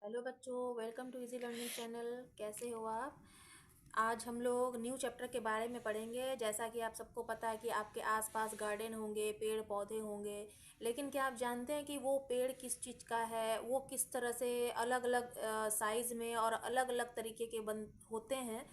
Hello बच्चों, welcome to easy learning channel. कैसे हो आप? आज हम लोग न्यू चैप्टर के बारे में पढ़ेंगे। जैसा कि आप सबको पता है कि आपके आसपास गार्डन होंगे, पेड़ पौधे होंगे, लेकिन क्या आप जानते हैं कि वो पेड़ किस चीज़ का है, वो किस तरह से अलग अलग साइज़ में और अलग अलग तरीके के बन होते हैं।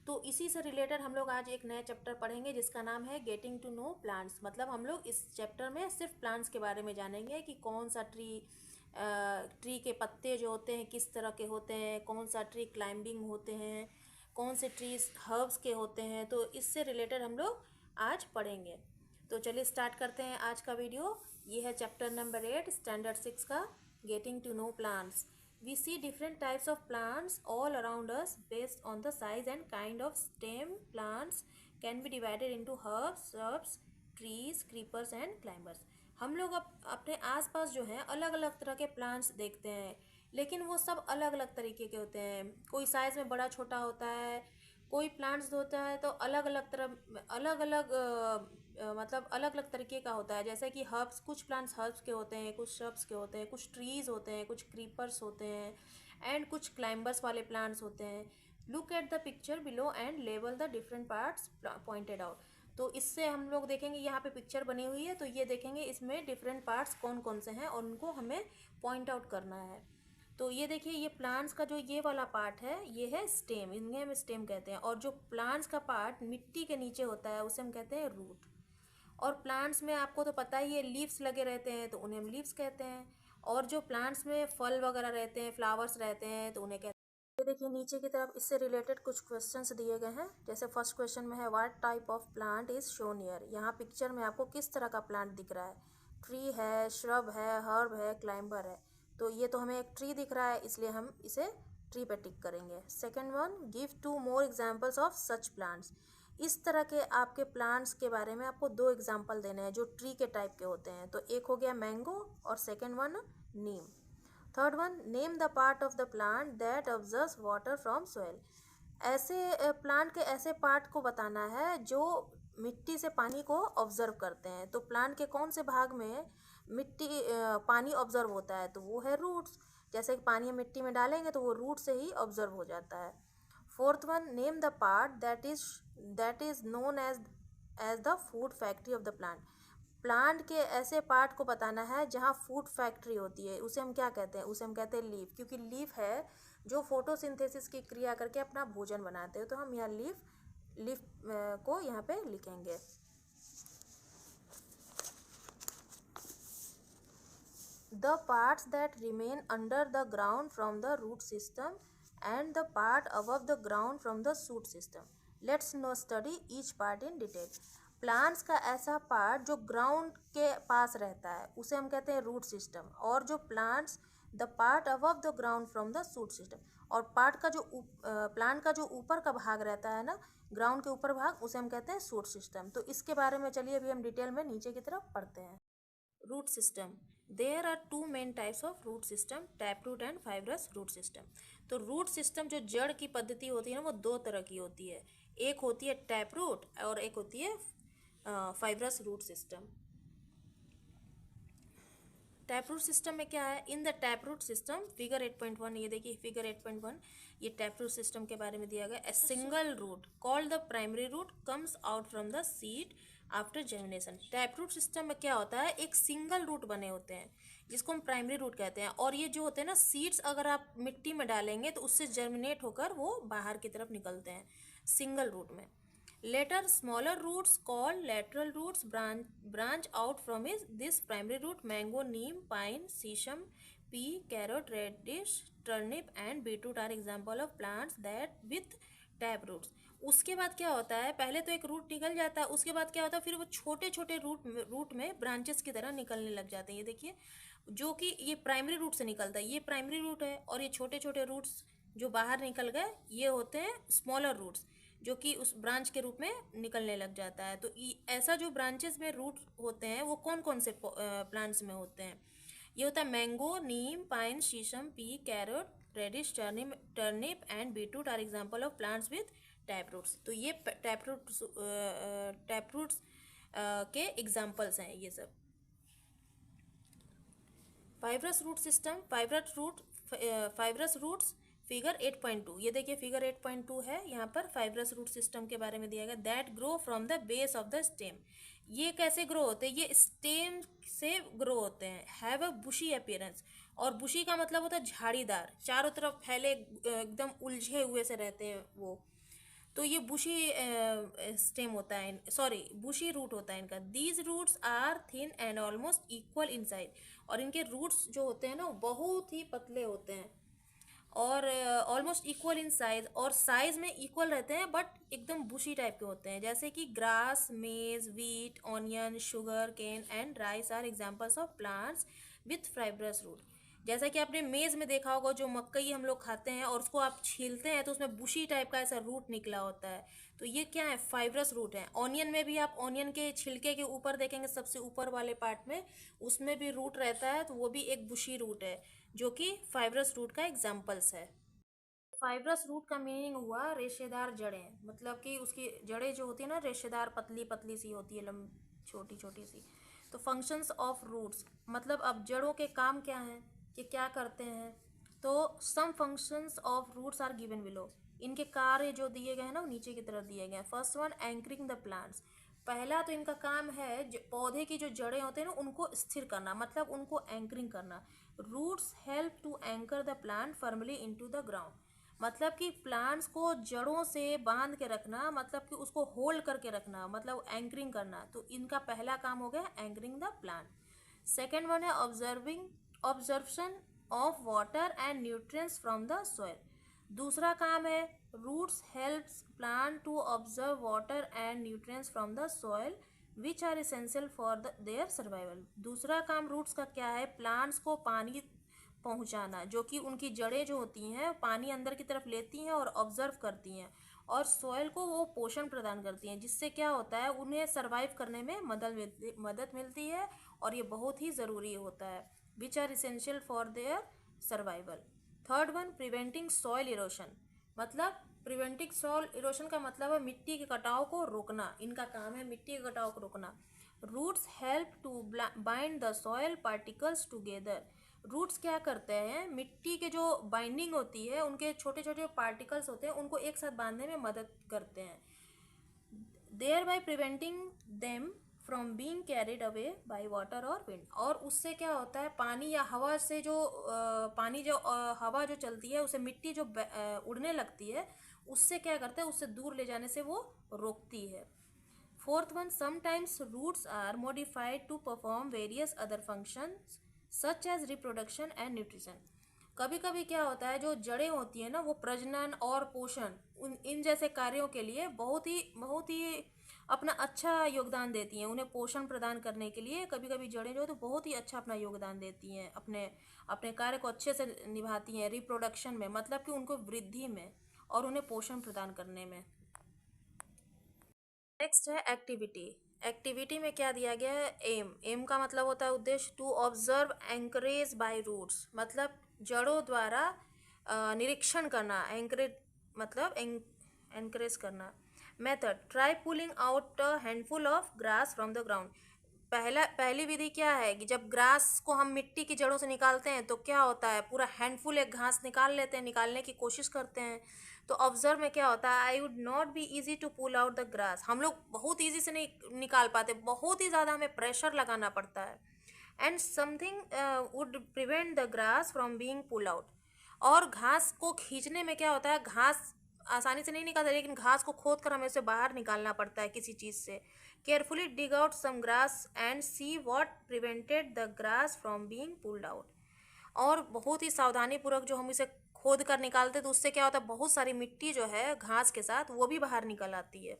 तो इसी से रिलेटेड हम लोग आज एक नया चैप्टर पढ़ेंगे जिसका नाम है गेटिंग टू नो प्लांट्स। मतलब हम लोग इस चैप्टर में सिर्फ प्लांट्स के बारे में जानेंगे कि कौन सा ट्री के पत्ते जो होते हैं किस तरह के होते हैं, कौन सा ट्री क्लाइंबिंग होते हैं, कौन से ट्रीज हर्ब्स के होते हैं। तो इससे रिलेटेड हम लोग आज पढ़ेंगे। तो चलिए स्टार्ट करते हैं आज का वीडियो। ये है चैप्टर नंबर 8 स्टैंडर्ड 6 का getting to know plants. We see different types of plants all around us based on the size and kind of stem. Plants can be divided into herbs, shrubs, trees, creepers and climbers. हम लोग अपने आसपास जो हैं अलग अलग तरह के प्लांट्स देखते हैं, लेकिन वो सब अलग अलग तरीके के होते हैं। कोई साइज़ में बड़ा छोटा होता है, कोई प्लांट्स होता है तो अलग अलग तरह अलग अलग मतलब अलग अलग तरीके का होता है। जैसे कि हर्ब्स, कुछ प्लांट्स हर्ब्स के होते हैं, कुछ श्रब्स के होते हैं, कुछ ट्रीज़ होते हैं, कुछ क्रीपर्स होते हैं एंड कुछ क्लाइंबर्स वाले प्लांट्स होते हैं। Look at the picture below and label the different parts pointed out. तो इससे हम लोग देखेंगे, यहाँ पे पिक्चर बनी हुई है तो ये देखेंगे इसमें डिफरेंट पार्ट्स कौन कौन से हैं और उनको हमें पॉइंट आउट करना है। तो ये देखिए, ये प्लांट्स का जो ये वाला पार्ट है ये है स्टेम, इन्हें हम स्टेम कहते हैं। और जो प्लांट्स का पार्ट मिट्टी के नीचे होता है उसे हम कहते हैं रूट। और प्लांट्स में आपको तो पता ही है लीव्स लगे रहते हैं तो उन्हें हम लीव्स कहते हैं। और जो प्लांट्स में फल वगैरह रहते हैं, फ्लावर्स रहते हैं तो उन्हें कहते हैं। ये देखिए नीचे की तरफ इससे रिलेटेड कुछ क्वेश्चंस दिए गए हैं। जैसे फर्स्ट क्वेश्चन में है what type of plant is shown here. यहाँ पिक्चर में आपको किस तरह का प्लांट दिख रहा है? ट्री है, श्रब है, हर्ब है, क्लाइंबर है। तो ये तो हमें एक ट्री दिख रहा है, इसलिए हम इसे ट्री पे टिक करेंगे। Second one, give 2 more examples of such plants. इस तरह के आपके प्लांट्स के बारे में आपको 2 एग्जाम्पल देने हैं जो ट्री के टाइप के होते हैं। तो एक हो गया मैंगो और second one Neem. Third one, name the part of the plant that observes water from soil. ऐसे प्लांट के ऐसे पार्ट को बताना है जो मिट्टी से पानी को ऑब्जर्व करते हैं। तो प्लांट के कौन से भाग में मिट्टी पानी ऑब्जर्व होता है? तो वो है रूट्स। जैसे कि पानी मिट्टी में डालेंगे तो वो रूट से ही ऑब्जर्व हो जाता है। Fourth one, name the part that is known as the food factory of the plant. Plant के ऐसे पार्ट को बताना है जहाँ फूड फैक्ट्री होती है, उसे हम क्या कहते हैं? उसे हम कहते हैं लीफ। क्योंकि लीफ है जो फोटोसिंथेसिस की क्रिया करके अपना भोजन बनाते हैं। तो हम यहाँ लीफ को यहाँ पे लिखेंगे। The parts that remain under the ground from the root system and the part above the ground from the shoot system. Let's now study each part in detail. Plants का ऐसा पार्ट जो ground के पास रहता है उसे हम कहते हैं रूट सिस्टम। और जो plants the part above the ground from the shoot system, और पार्ट का जो प्लांट का जो ऊपर का भाग रहता है ना, ग्राउंड के ऊपर भाग, उसे हम कहते हैं शूट सिस्टम। तो इसके बारे में चलिए अभी हम डिटेल में नीचे की तरफ पढ़ते हैं। Root system, there are 2 main types of root system, tap root and fibrous root system. तो रूट सिस्टम जो जड़ की पद्धति होती है ना, वो 2 तरह की होती है। एक होती है टैप रूट और एक होती है fibrous root system. Tap root system में क्या है? In the tap root system figure 8.1, ये देखिए फिगर 8.1, ये टैप रूट सिस्टम के बारे में दिया गया। A single root called the primary root comes out from the seed after germination. Tap root system में क्या होता है? एक सिंगल रूट बने होते हैं जिसको हम प्राइमरी रूट कहते हैं। और ये जो होते हैं ना सीड्स, अगर आप मिट्टी में डालेंगे तो उससे जर्मिनेट होकर वो बाहर की तरफ निकलते हैं सिंगल रूट में। Later, smaller roots called lateral roots branch out from this primary root. Mango, neem, pine, sesame, pea, carrot, radish, turnip and beetroot are example of plants that with tap roots. उसके बाद क्या होता है? पहले तो एक root निकल जाता है, उसके बाद क्या होता है? फिर वो छोटे छोटे रूट में ब्रांचेस की तरह निकलने लग जाते हैं। ये देखिए, जो कि ये प्राइमरी रूट से निकलता है, ये प्राइमरी रूट है। और ये छोटे छोटे रूट्स जो बाहर निकल गए ये होते हैं स्मॉलर रूट्स, जो कि उस ब्रांच के रूप में निकलने लग जाता है। तो ऐसा जो ब्रांचेस में रूट होते हैं वो कौन कौन से प्लांट्स में होते हैं? ये होता है mango, neem, pine, shisham, pea, carrot, radish, turnip and beetroot are example of plants with tap roots. तो ये टैप रूट्स के एग्जाम्पल्स हैं ये सब। Fibrous root system, fibrous roots figure 8.2, ये देखिए फिगर 8.2 है, यहाँ पर फाइब्रस रूट सिस्टम के बारे में दिया गया। That grow from the base of the stem. ये कैसे ग्रो होते हैं? ये स्टेम से ग्रो होते हैं। हैव अ बुशी अपीयरेंस, और बुशी का मतलब होता है झाड़ीदार, चारों तरफ फैले एकदम उलझे हुए से रहते हैं वो। तो ये बुशी स्टेम होता है, सॉरी बुशी रूट होता है इनका। These roots are thin and almost equal in size, और इनके रूट्स जो होते हैं ना बहुत ही पतले होते हैं और ऑलमोस्ट इक्वल इन साइज, और साइज में इक्वल रहते हैं बट एकदम बुशी टाइप के होते हैं। जैसे कि grass, maize, wheat, onion, sugar cane and rice are examples of plants with fibrous root. जैसा कि आपने मेज में देखा होगा, जो मकई हम लोग खाते हैं और उसको आप छीलते हैं तो उसमें बुशी टाइप का ऐसा रूट निकला होता है, तो ये क्या है? फाइब्रस रूट है। ऑनियन में भी आप ऑनियन के छिलके के ऊपर देखेंगे, सबसे ऊपर वाले पार्ट में उसमें भी रूट रहता है, तो वो भी एक बुशी रूट है जो कि फाइब्रस रूट का एग्जाम्पल्स है। फाइब्रस रूट का मीनिंग हुआ रेशेदार जड़ें, मतलब कि उसकी जड़ें जो होती है ना रेशेदार पतली पतली सी होती है, छोटी छोटी सी। तो फंक्शंस ऑफ रूट्स, मतलब अब जड़ों के काम क्या हैं, कि क्या करते हैं? तो some functions of roots are given below. इनके कार्य जो दिए गए हैं ना वो नीचे की तरफ दिए गए हैं। First one, anchoring the plants. पहला तो इनका काम है पौधे की जो जड़ें होते हैं ना उनको स्थिर करना, मतलब उनको एंकरिंग करना। Roots help to anchor the plant firmly into the ground, मतलब कि प्लांट्स को जड़ों से बांध के रखना, मतलब कि उसको होल्ड करके रखना, मतलब एंकरिंग करना। तो इनका पहला काम हो गया anchoring the plant. Second one है observation of water and nutrients from the soil. दूसरा काम है roots helps plant to observe water and nutrients from the soil which are essential for their survival. दूसरा काम रूट्स का क्या है? Plants को पानी पहुंचाना, जो कि उनकी जड़ें जो होती हैं पानी अंदर की तरफ लेती हैं और ऑब्जर्व करती हैं, और सॉइल को वो पोषण प्रदान करती हैं, जिससे क्या होता है उन्हें सरवाइव करने में मदद मिलती है, और ये बहुत ही ज़रूरी होता है। Which are essential for their survival. Third one, preventing soil erosion, मतलब प्रिवेंटिंग सॉइल इरोशन का मतलब है मिट्टी के कटाव को रोकना। इनका काम है मिट्टी के कटाव को रोकना। Roots help to bind the soil particles together. Roots क्या करते हैं? मिट्टी के जो बाइंडिंग होती है, उनके छोटे छोटे पार्टिकल्स होते हैं, उनको एक साथ बांधने में मदद करते हैं। Thereby preventing them from being carried away by water और विंड। और उससे क्या होता है, पानी या हवा से जो हवा जो चलती है उसे मिट्टी जो उड़ने लगती है, उससे क्या करता है, उससे दूर ले जाने से वो रोकती है। Fourth one, sometimes roots are modified to perform various other functions such as reproduction and nutrition. कभी कभी क्या होता है, जो जड़ें होती है ना वो प्रजनन और पोषण इन जैसे कार्यों के लिए बहुत ही अपना अच्छा योगदान देती हैं। उन्हें पोषण प्रदान करने के लिए कभी कभी जड़ें जो है तो बहुत ही अच्छा अपना योगदान देती हैं, अपने अपने कार्य को अच्छे से निभाती हैं रिप्रोडक्शन में, मतलब कि उनको वृद्धि में और उन्हें पोषण प्रदान करने में। नेक्स्ट है एक्टिविटी। एक्टिविटी में क्या दिया गया है? एम। एम का मतलब होता है उद्देश्य। To observe anchorage by roots, मतलब जड़ों द्वारा निरीक्षण करना। एंकरेज मतलब एंकरेज करना। Method, try pulling out a handful of grass from the ground. पहली विधि क्या है कि जब ग्रास को हम मिट्टी की जड़ों से निकालते हैं तो क्या होता है, पूरा हैंडफुल एक घास निकाल लेते हैं, निकालने की कोशिश करते हैं। तो ऑब्जर्व में क्या होता है, I would not be easy to pull out the grass. हम लोग बहुत ईजी से नहीं निकाल पाते, बहुत ही ज़्यादा हमें प्रेशर लगाना पड़ता है। And something would prevent the grass from being pull out. और घास को खींचने में क्या होता है, घास आसानी से नहीं निकलता, लेकिन घास को खोद कर हमें उसे बाहर निकालना पड़ता है किसी चीज़ से। Carefully dig out some grass and see what prevented the grass from being pulled out. और बहुत ही सावधानी पूर्वक जो हम इसे खोद कर निकालते तो उससे क्या होता है, बहुत सारी मिट्टी जो है घास के साथ वो भी बाहर निकल आती है।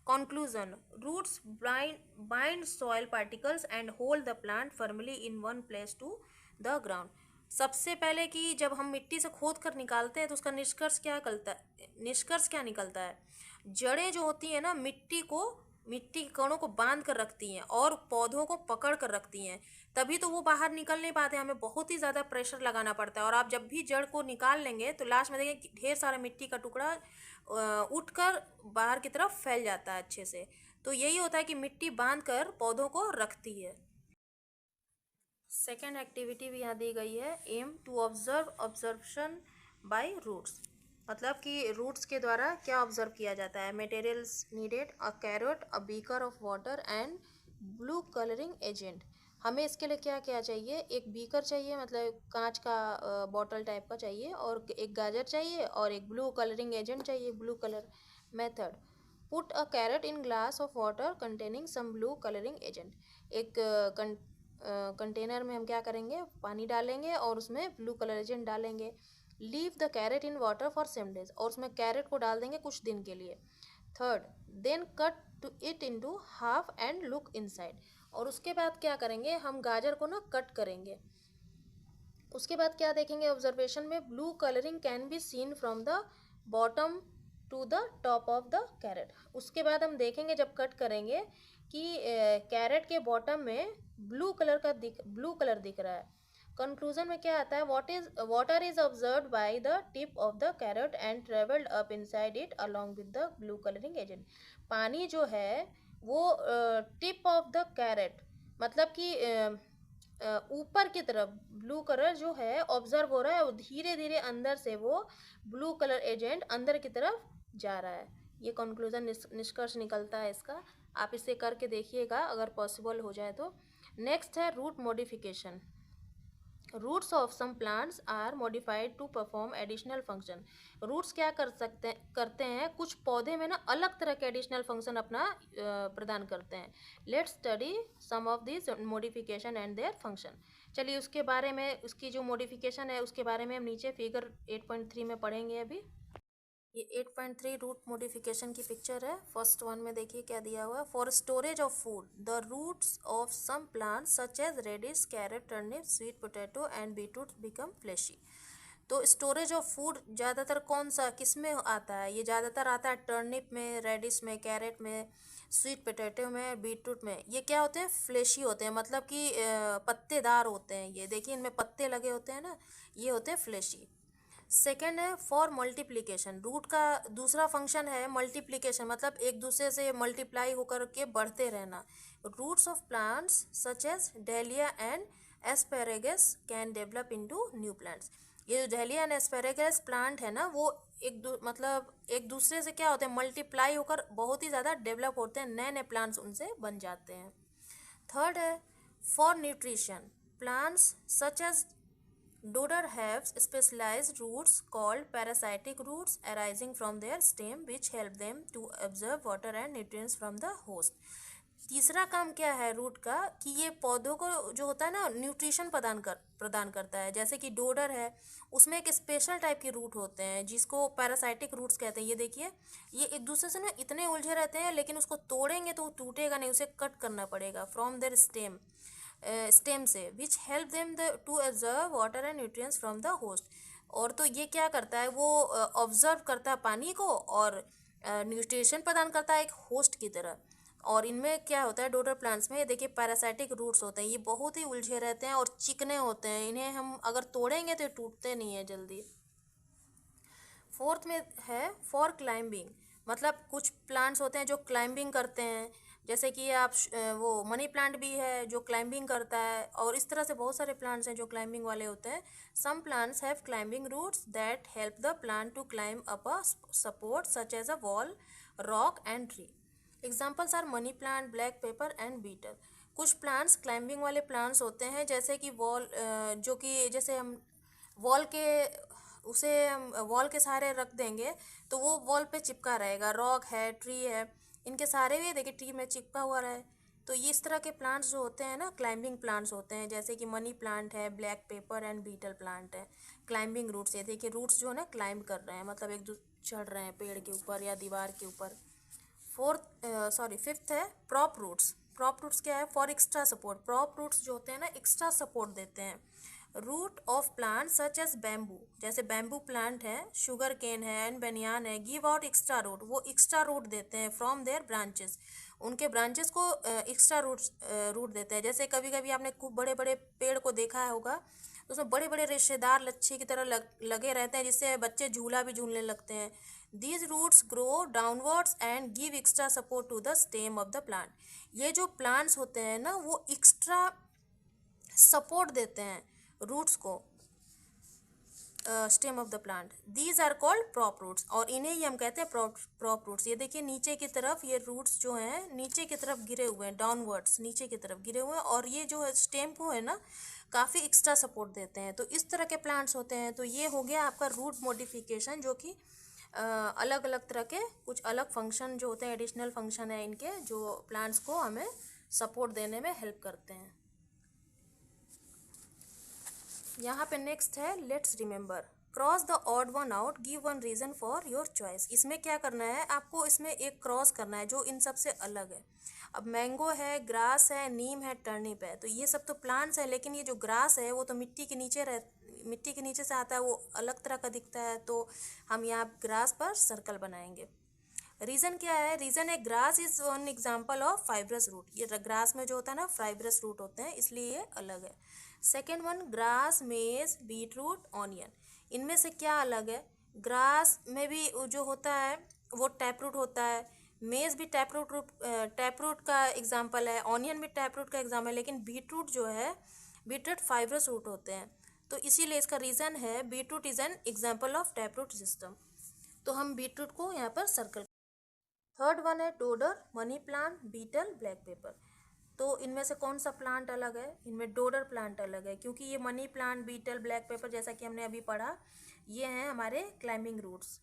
Conclusion, roots bind soil particles and hold the plant firmly in one place to the ground. सबसे पहले कि जब हम मिट्टी से खोद कर निकालते हैं तो उसका निष्कर्ष क्या निकलता है? जड़ें जो होती हैं ना मिट्टी के कणों को बांध कर रखती हैं और पौधों को पकड़ कर रखती हैं, तभी तो वो बाहर निकल नहीं पाते, हमें बहुत ही ज़्यादा प्रेशर लगाना पड़ता है। और आप जब भी जड़ को निकाल लेंगे तो लास्ट में देखें ढेर सारा मिट्टी का टुकड़ा उठकर बाहर की तरफ फैल जाता है अच्छे से। तो यही होता है कि मिट्टी बांध कर पौधों को रखती है। सेकेंड एक्टिविटी भी यहाँ दी गई है, aim to observe observation by roots, मतलब कि रूट्स के द्वारा क्या ऑब्जर्व किया जाता है। Materials needed a carrot, a beaker of water and blue colouring agent. हमें इसके लिए क्या क्या चाहिए, एक बीकर चाहिए मतलब कांच का बॉटल टाइप का चाहिए, और एक गाजर चाहिए, और एक ब्लू कलरिंग एजेंट चाहिए, blue colour. Method, put a carrot in glass of water containing some blue colouring agent. एक कंटेनर में हम क्या करेंगे, पानी डालेंगे और उसमें ब्लू कलर एजेंट डालेंगे। Leave the carrot in water for 7 days, और उसमें कैरेट को डाल देंगे कुछ दिन के लिए। Third, then cut to it into half and look inside, और उसके बाद क्या करेंगे, हम गाजर को ना कट करेंगे। उसके बाद क्या देखेंगे, ऑब्जर्वेशन में blue colouring can be seen from the bottom to the top of the carrot. उसके बाद हम देखेंगे जब कट करेंगे कि कैरेट के बॉटम में ब्लू कलर दिख रहा है। कंक्लूजन में क्या आता है, water is observe by the tip of the carrot and travelled up inside it along with the blue colouring agent. पानी जो है वो टिप ऑफ द कैरेट, मतलब कि ऊपर की तरफ ब्लू कलर जो है ऑब्जर्व हो रहा है, और धीरे धीरे अंदर से वो ब्लू कलर एजेंट अंदर की तरफ जा रहा है। ये कंक्लूजन निष्कर्ष निकलता है इसका। आप इसे करके देखिएगा अगर पॉसिबल हो जाए तो। नेक्स्ट है root modification. Roots of some plants are modified to perform additional function. Roots क्या करते हैं, कुछ पौधे में ना अलग तरह के एडिशनल फंक्शन अपना प्रदान करते हैं। Let's study some of this modification and their function. चलिए उसके बारे में, उसकी जो मॉडिफिकेशन है उसके बारे में हम नीचे फिगर 8.3 में पढ़ेंगे अभी। ये 8.3 रूट मॉडिफिकेशन की पिक्चर है। फर्स्ट वन में देखिए क्या दिया हुआ है, for storage of food the roots of some plants such as radish, carrot, turnip, sweet potato and beetroot become fleshy. तो स्टोरेज ऑफ फूड ज़्यादातर कौन सा किस में आता है, ये ज़्यादातर आता है टर्निप में, रेडिश में, कैरेट में, स्वीट पोटैटो में, बीटरूट में। ये क्या होते हैं, फ्लैशी होते हैं, मतलब कि पत्तेदार होते हैं। ये देखिए इनमें पत्ते लगे होते हैं ना, ये होते हैं फ्लैशी। सेकेंड है फॉर मल्टीप्लिकेशन। रूट का दूसरा फंक्शन है मल्टीप्लिकेशन, मतलब एक दूसरे से मल्टीप्लाई होकर के बढ़ते रहना। Roots of plants such as dahlia and asparagus can develop into new plants. ये जो डेलिया एंड एस्पेरेगस प्लांट है ना, वो मतलब एक दूसरे से क्या होते हैं, मल्टीप्लाई होकर बहुत ही ज़्यादा डेवलप होते हैं, नए नए प्लांट्स उनसे बन जाते हैं। थर्ड है for nutrition. Plants such as Dodder have specialized roots called parasitic roots arising from their stem which help them to absorb water and nutrients from the host. तीसरा काम क्या है रूट का, कि ये पौधों को जो होता है ना न्यूट्रिशन प्रदान करता है। जैसे कि डोडर है, उसमें एक स्पेशल टाइप के रूट होते हैं जिसको पैरासाइटिक रूट्स कहते हैं। ये देखिए ये एक दूसरे से ना इतने उलझे रहते हैं, लेकिन उसको तोड़ेंगे तो वो टूटेगा नहीं, उसे कट करना पड़ेगा फ्रॉम देयर स्टेम से, which help them to absorb water and nutrients from the host. और तो ये क्या करता है, वो ऑब्जर्व करता है पानी को और न्यूट्रिशन प्रदान करता है एक होस्ट की तरह। और इनमें क्या होता है डोडर प्लांट्स में, ये देखिए पैरासाइटिक रूट्स होते हैं, ये बहुत ही उलझे रहते हैं और चिकने होते हैं, इन्हें हम अगर तोड़ेंगे तो टूटते नहीं है जल्दी। फोर्थ में है फॉर क्लाइंबिंग, मतलब कुछ प्लांट्स होते हैं जो क्लाइंबिंग करते हैं, जैसे कि आप वो मनी प्लांट भी है जो क्लाइंबिंग करता है, और इस तरह से बहुत सारे प्लांट्स हैं जो क्लाइंबिंग वाले होते हैं। Some plants have climbing roots that help the plant to climb up a support such as a wall, rock and tree. Examples are money plant, black pepper and betel. कुछ plants climbing वाले plants होते हैं, जैसे कि wall, जो कि जैसे हम वॉल के उसे हम वॉल के सहारे रख देंगे तो वो वॉल पे चिपका रहेगा। रॉक है, ट्री है, इनके सहारे भी देखिए ट्री में चिपका हुआ रहे। तो ये इस तरह के प्लांट्स जो होते हैं ना क्लाइंबिंग प्लांट्स होते हैं, जैसे कि मनी प्लांट है, black pepper and betel plant है। क्लाइंबिंग रूट्स, ये देखिए रूट्स जो है ना क्लाइंब कर रहे हैं, मतलब एक चढ़ रहे हैं पेड़ के ऊपर या दीवार के ऊपर। फिफ्थ है प्रॉप रूट्स। प्रॉप रूट्स क्या है, for extra support. Prop roots जो होते हैं ना एक्स्ट्रा सपोर्ट देते हैं। Root of plant such as bamboo, जैसे बैम्बू प्लांट है, शुगर केन है एंड बनियान है, गिव आउट एक्स्ट्रा रूट, वो एक्स्ट्रा रूट देते हैं फ्रॉम देयर ब्रांचेस, उनके ब्रांचेस को एक्स्ट्रा रूट देते हैं। जैसे कभी कभी आपने खूब बड़े बड़े पेड़ को देखा होगा, तो उसमें बड़े बड़े रेशेदार लच्छे की तरह लगे रहते हैं, जिससे बच्चे झूला भी झूलने लगते हैं। These roots grow downwards and give extra support to the stem of the plant. ये जो प्लांट्स होते हैं ना वो एक्स्ट्रा सपोर्ट देते हैं रूट्स को, stem of the plant. These are called prop roots, और इन्हें ही हम कहते हैं प्रॉप रूट्स। ये देखिए नीचे की तरफ ये रूट्स जो हैं नीचे की तरफ गिरे हुए हैं, डाउनवर्ड्स नीचे की तरफ गिरे हुए हैं, और ये जो है स्टेम को है ना काफ़ी एक्स्ट्रा सपोर्ट देते हैं। तो इस तरह के प्लांट्स होते हैं। तो ये हो गया आपका रूट मॉडिफिकेशन, जो कि अलग अलग तरह के कुछ अलग फंक्शन जो होते हैं, एडिशनल फंक्शन है इनके, जो प्लांट्स को हमें सपोर्ट देने में हेल्प करते हैं। यहाँ पे नेक्स्ट है let's remember, cross the odd one out, give one reason for your choice. इसमें क्या करना है आपको, इसमें एक क्रॉस करना है जो इन सब से अलग है। अब मैंगो है, ग्रास है, नीम है, टर्निप है, तो ये सब तो प्लांट्स है, लेकिन ये जो ग्रास है वो तो मिट्टी के नीचे से आता है, वो अलग तरह का दिखता है। तो हम यहाँ ग्रास पर सर्कल बनाएंगे। रीज़न क्या है, रीज़न है grass is one example of fibrous root. ये ग्रास में जो होता है ना फाइब्रस रूट होते हैं, इसलिए ये अलग है। सेकेंड वन, ग्रास, मेज, बीट रूट, ऑनियन। इनमें से क्या अलग है, ग्रास में भी जो होता है वो टैप रूट होता है, मेज भी टैप रूट का एग्जाम्पल है, ऑनियन भी टैप रूट का एग्जाम्पल है, लेकिन बीट रूट जो है, बीट रूट फाइब्रस रूट होते हैं। तो इसीलिए इसका रीज़न है beet root is an example of tap root system. तो हम बीट रूट को यहाँ पर सर्कल। थर्ड वन है dodder, money plant, betel, black pepper. तो इनमें से कौन सा प्लांट अलग है, इनमें डोडर प्लांट अलग है, क्योंकि ये money plant, betel, black pepper जैसा कि हमने अभी पढ़ा, ये हैं हमारे क्लाइंबिंग रूट्स।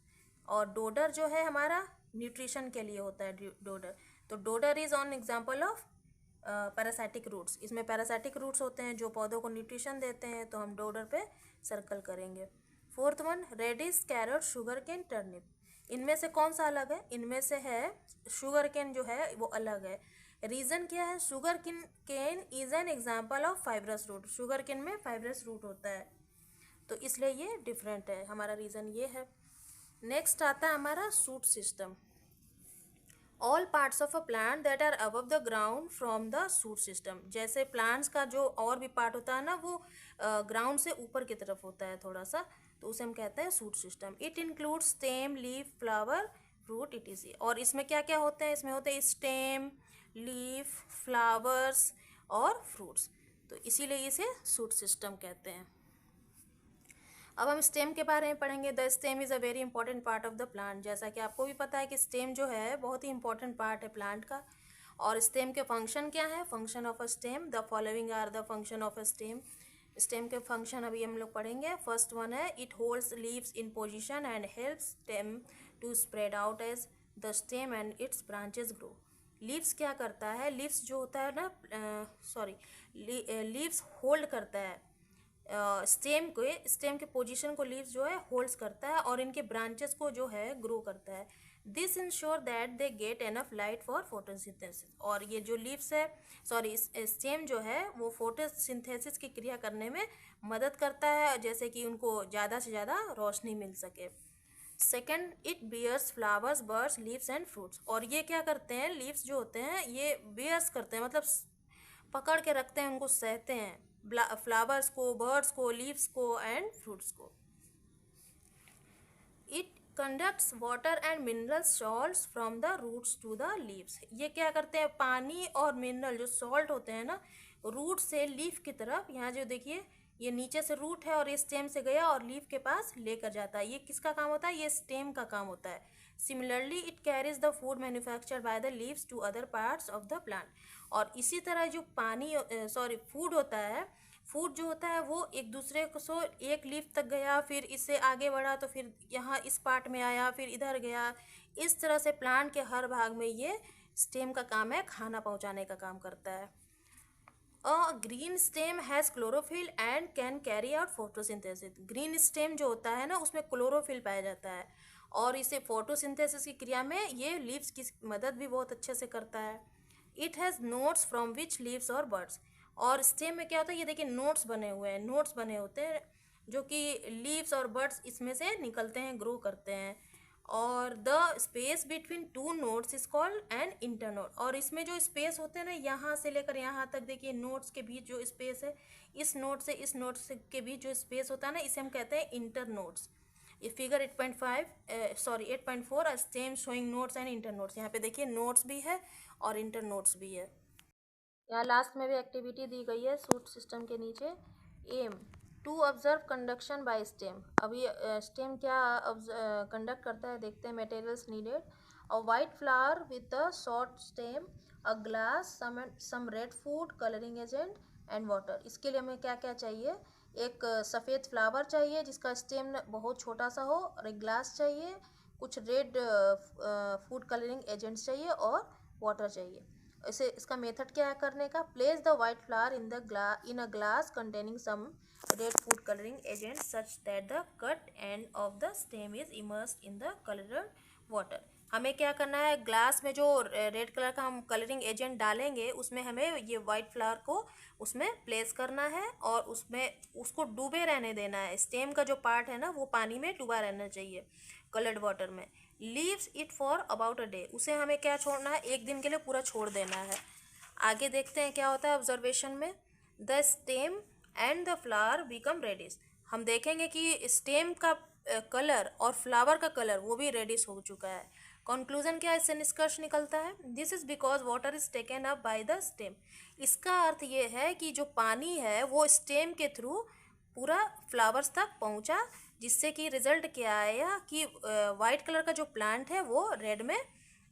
और डोडर जो है हमारा न्यूट्रिशन के लिए होता है डोडर। तो dodder is an example of parasitic roots. इसमें पैरासाइटिक रूट्स होते हैं जो पौधों को न्यूट्रिशन देते हैं, तो हम डोडर पे सर्कल करेंगे। Fourth one, radish, carrot, sugar cane, turnip. इनमें से कौन सा अलग है, इनमें से है शुगर केन जो है वो अलग है। रीज़न क्या है, sugar cane is an example of fibrous root. Sugar cane में फाइब्रस रूट होता है, तो इसलिए ये डिफरेंट है, हमारा रीज़न ये है। नेक्स्ट आता है हमारा shoot system. All parts of a plant that are above the ground from the shoot system. जैसे प्लांट्स का जो और भी पार्ट होता है ना, वो ग्राउंड से ऊपर की तरफ होता है थोड़ा सा, तो उसे हम कहते हैं shoot system. It includes stem, leaf, flower, fruit, etc.. और इसमें क्या क्या होते हैं, इसमें होते हैं स्टेम, लीफ, फ्लावर्स और फ्रूट्स, तो इसीलिए इसे सूट सिस्टम कहते हैं। अब हम स्टेम के बारे में पढ़ेंगे। The stem is a very important part of the plant. जैसा कि आपको भी पता है कि स्टेम जो है बहुत ही इंपॉर्टेंट पार्ट है प्लांट का। और स्टेम के फंक्शन क्या है, function of a stem, the following are the function of a stem. Stem के फंक्शन अभी हम लोग पढ़ेंगे। फर्स्ट वन है it holds leaves in position and helps stem to spread out as the stem and its branches grow. Leaves क्या करता है, leaves जो होता है ना, लीव्स होल्ड करता है स्टेम के पोजीशन को लीव्स जो है होल्ड्स करता है, और इनके ब्रांचेस को जो है ग्रो करता है। This ensure that they get enough light for photosynthesis. और ये जो लीव्स है, स्टेम जो है वो फोटोसिंथेसिस की क्रिया करने में मदद करता है, जैसे कि उनको ज़्यादा से ज़्यादा रोशनी मिल सके। Second, it bears flowers, buds, leaves and fruits. और ये क्या करते हैं, लीव्स जो होते हैं ये बियर्स करते हैं, मतलब पकड़ के रखते हैं, उनको सहते हैं, फ्लावर्स को, बर्ड्स को, लीव्स को एंड फ्रूट्स को। It conducts water and mineral salts from the roots to the leaves. ये क्या करते हैं, पानी और मिनरल जो सॉल्ट होते हैं ना, रूट से लीफ की तरफ, यहाँ जो देखिए ये नीचे से रूट है और ये स्टेम से गया और लीफ के पास लेकर जाता है। ये किसका काम होता है, ये स्टेम का काम होता है। Similarly it carries the food manufactured by the leaves to other parts of the plant. और इसी तरह जो फूड होता है, फूड जो होता है वो एक दूसरे को एक लीफ तक गया, फिर इससे आगे बढ़ा तो फिर यहाँ इस पार्ट में आया, फिर इधर गया। इस तरह से प्लांट के हर भाग में ये स्टेम का काम है, खाना पहुँचाने का काम करता है। A green stem has chlorophyll and can carry out photosynthesis. Green stem जो होता है ना उसमें क्लोरोफिल पाया जाता है, और इसे फोटोसिंथेसिस की क्रिया में ये लीव्स की मदद भी बहुत अच्छे से करता है। It has notes from which leaves और बर्ड्स। और स्टेम में क्या होता है, ये देखिए नोट्स बने हुए हैं, नोट्स बने होते हैं जो कि लीव्स और बर्ड्स इसमें से निकलते हैं, ग्रो करते हैं। और the space between two notes is called an internode. और इसमें जो स्पेस होते हैं ना, यहाँ से लेकर यहाँ तक देखिए नोट्स के बीच जो स्पेस है, इस नोट से इस नोट से के बीच जो स्पेस होता है ना, इसे हम कहते हैं इंटरनोड्स। ये figure 8.4 stem showing notes and internodes. यहाँ पे देखिए नोट्स भी है और इंटरनोड्स भी है। यहाँ लास्ट में भी एक्टिविटी दी गई है सूट सिस्टम के नीचे। Aim to observe conduction by stem. अभी स्टेम क्या कंडक्ट करता है देखते हैं। Materials needed a white flower with a short stem, a glass, some red food colouring agent and water. इसके लिए हमें क्या क्या चाहिए? एक सफ़ेद फ्लावर चाहिए जिसका स्टेम बहुत छोटा सा हो, और एक ग्लास चाहिए, कुछ रेड फूड कलरिंग एजेंट्स चाहिए और वाटर चाहिए। इसे इसका मेथड क्या है करने का? Place the white flower in a glass containing some red food colouring agent such that the cut end of the stem is immersed in the coloured water. हमें क्या करना है? ग्लास में जो रेड कलर का हम कलरिंग एजेंट डालेंगे उसमें हमें ये वाइट फ्लावर को उसमें प्लेस करना है और उसमें उसको डूबे रहने देना है। स्टेम का जो पार्ट है ना वो पानी में डूबा रहना चाहिए कलर्ड वाटर में। Leaves it for about a day. उसे हमें क्या छोड़ना है? एक दिन के लिए पूरा छोड़ देना है। आगे देखते हैं क्या होता है ऑब्जर्वेशन में। The stem and the flower become reddish. हम देखेंगे कि स्टेम का कलर और फ्लावर का कलर वो भी रेडिश हो चुका है। कंक्लूजन क्या इससे निष्कर्ष निकलता है? This is because water is taken up by the stem. इसका अर्थ ये है कि जो पानी है वो स्टेम के थ्रू पूरा फ्लावर्स तक पहुंचा, जिससे कि रिजल्ट क्या आया कि वाइट कलर का जो प्लांट है वो रेड में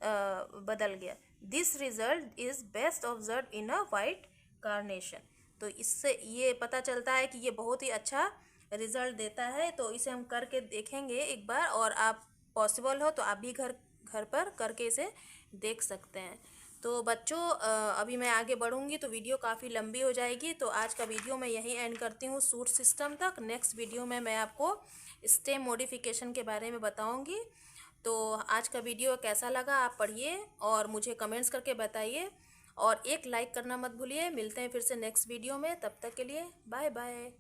बदल गया। This result is best observe in a white carnation. तो इससे ये पता चलता है कि ये बहुत ही अच्छा रिजल्ट देता है। तो इसे हम करके देखेंगे एक बार, और आप पॉसिबल हो तो आप भी घर घर पर करके इसे देख सकते हैं। तो बच्चों अभी मैं आगे बढ़ूंगी तो वीडियो काफ़ी लंबी हो जाएगी, तो आज का वीडियो मैं यहीं एंड करती हूँ सूट सिस्टम तक। नेक्स्ट वीडियो में मैं आपको स्टेम मॉडिफिकेशन के बारे में बताऊंगी। तो आज का वीडियो कैसा लगा आप पढ़िए और मुझे कमेंट्स करके बताइए, और एक लाइक करना मत भूलिए। मिलते हैं फिर से नेक्स्ट वीडियो में, तब तक के लिए बाय बाय।